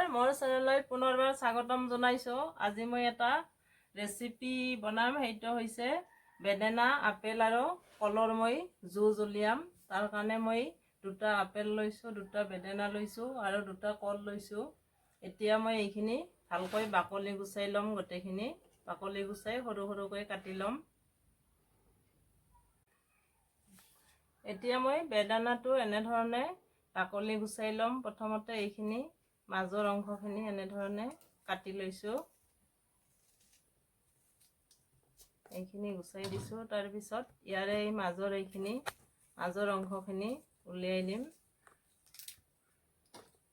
নমস্কাৰ, মোৰ চেনেললৈ পুনৰবাৰ স্বাগতম জনাইছোঁ। আজি মই এটা ৰেচিপি বনাম। সেইটো হৈছে বেদেনা, আপেল আৰু কলৰ মই জুচ উলিয়াম। তাৰ কাৰণে মই দুটা আপেল লৈছোঁ, দুটা বেদেনা লৈছোঁ আৰু দুটা কল লৈছোঁ। এতিয়া মই এইখিনি ভালকৈ বাকলি গুচাই ল'ম। গোটেইখিনি বাকলি গুচাই সৰু সৰুকৈ কাটি ল'ম। এতিয়া মই বেদানাটো এনেধৰণে বাকলি গুচাই ল'ম। প্ৰথমতে এইখিনি মাজৰ অংশখিনি এনেধৰণে কাটি লৈছোঁ। এইখিনি গুচাই দিছোঁ। তাৰপিছত ইয়াৰে এই মাজৰ অংশখিনি উলিয়াই দিম।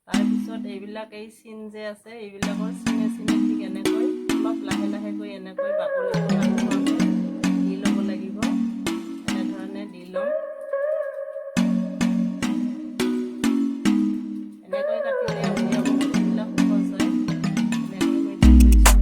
তাৰপিছত এইবিলাক এই চিন যে আছে, এইবিলাকৰ চিনে চিনে ঠিক এনেকৈ অলপ লাহে লাহেকৈ এনেকৈ বাকলিটো দি ল'ব লাগিব। এনেধৰণে দি ল'ম। এনেকৈ কাটিলে উলিয়াব বস্তুবিলাক সহজ হয়। এনেকৈ মই দি লৈছোঁ।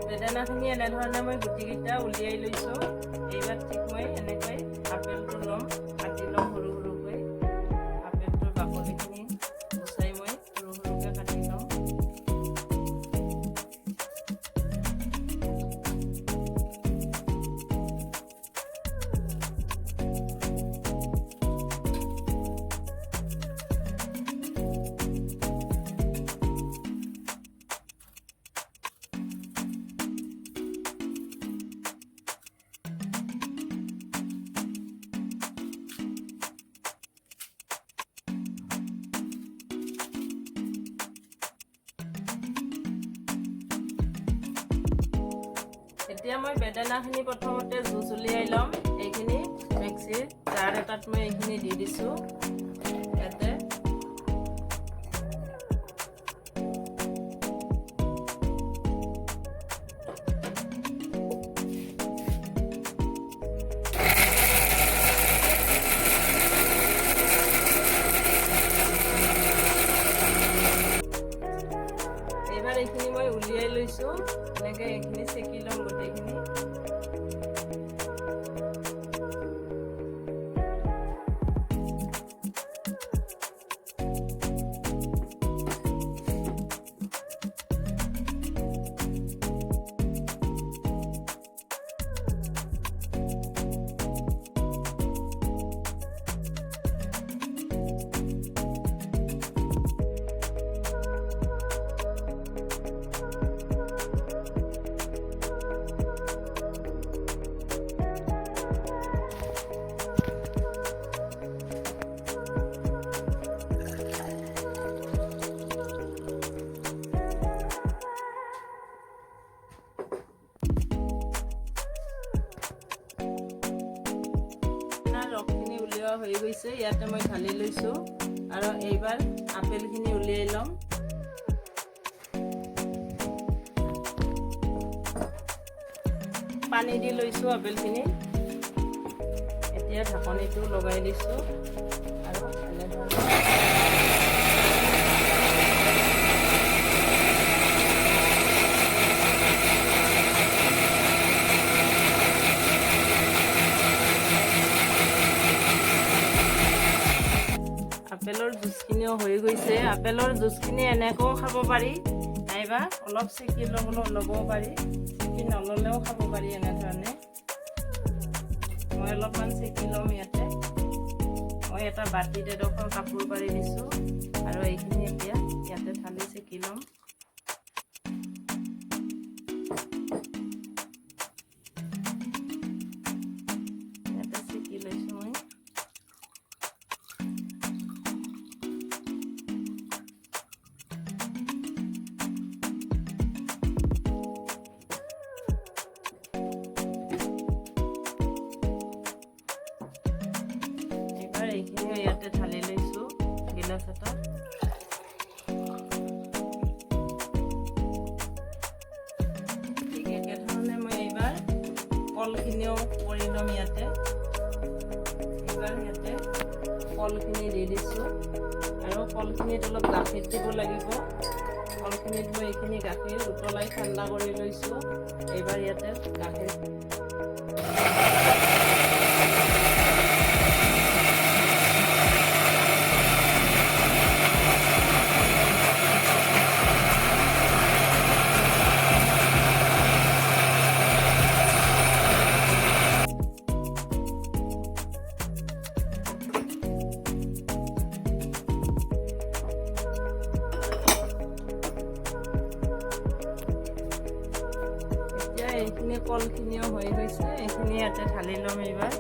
বেদানাখিনি এনেধৰণে মই গুটিকেইটা উলিয়াই লৈছোঁ। এইবাৰ ঠিক মই এনেকৈ আপেলটো ল'ম, কাটি ল'ম সৰু সৰুকৈ। আপেলটোৰ বাকলিখিনি গুচাই মই সৰু সৰুকৈ কাটি ল'ম। এতিয়া মই বেদানাখিনি প্ৰথমতে জুচ উলিয়াই ল'ম। এইখিনি মিক্সিৰ জাৰ এটাত মই এইখিনি দি দিছোঁ। ইয়াতে এইবাৰ এইখিনি মই উলিয়াই লৈছোঁ। এনেকৈ এইখিনি চেকি ল'ম গোটেইখিনি। ৰসখিনি উলিওৱা হৈ গৈছে। ইয়াতে মই ঢালি লৈছোঁ আৰু এইবাৰ আপেলখিনি উলিয়াই ল'ম। পানী দি লৈছোঁ আপেলখিনি। এতিয়া ঢাকনিটো লগাই দিছোঁ আৰু এনেধৰণে আপেলৰ জুচখিনিও হৈ গৈছে। আপেলৰ জুচখিনি এনেকৈও খাব পাৰি, নাইবা অলপ চেকি ল'ব পাৰি। চেকি নল'লেও খাব পাৰি এনেধৰণে। মই অলপমান চেকি ল'ম ইয়াতে। মই এটা বাতিত এডোখৰ কাপোৰ পাৰি দিছোঁ আৰু এইখিনি এতিয়া ইয়াতে ঢালি চেকি ল'ম। ইয়াতে চেকি লৈছোঁ মই। ইয়াতে ঢালি লৈছোঁ গিলাচ এটা। ঠিক একেধৰণে মই এইবাৰ কলখিনিও কৰি ল'ম ইয়াতে। এইবাৰ ইয়াতে কলখিনি দি দিছোঁ আৰু কলখিনিত অলপ গাখীৰ দিব লাগিব। কলখিনিত মই এইখিনি গাখীৰ উতলাই ঠাণ্ডা কৰি লৈছোঁ। এইবাৰ ইয়াতে গাখীৰ এইখিনি কলখিনিও হৈ গৈছে, এইখিনি ইয়াতে ঢালি ল'ম এইবাৰ।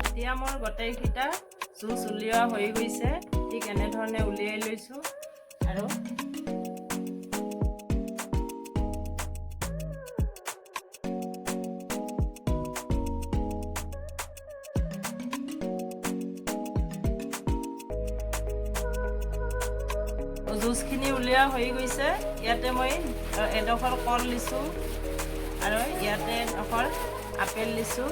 এতিয়া মোৰ গোটেইকেইটা জুচ উলিওৱা হৈ গৈছে। ঠিক এনেধৰণে উলিয়াই লৈছোঁ আৰু জুচখিনি উলিওৱা হৈ গৈছে। ইয়াতে মই এডোখৰ কল লিছোঁ আৰু ইয়াতে এডোখৰ আপেল লিছোঁ।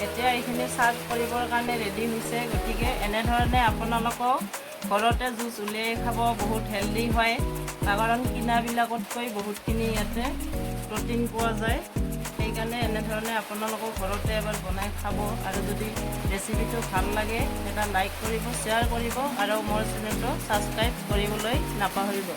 এতিয়া এইখিনি চাৰ্ভ কৰিবৰ কাৰণে ৰেডি হৈছে। গতিকে এনেধৰণে আপোনালোকেও ঘৰতে জুচ উলিয়াই খাব, বহুত হেল্ডি হয়। কাৰণ কিনাবিলাকতকৈ বহুতখিনি ইয়াতে প্ৰটিন পোৱা যায়। সেইকাৰণে এনেধৰণে আপোনালোকক ঘৰতে এবাৰ বনাই খাব। আৰু যদি ৰেচিপিটো ভাল লাগে এটা লাইক কৰিব, শ্বেয়াৰ কৰিব আৰু মোৰ চেনেলটো ছাবস্ক্ৰাইব কৰিবলৈ নাপাহৰিব।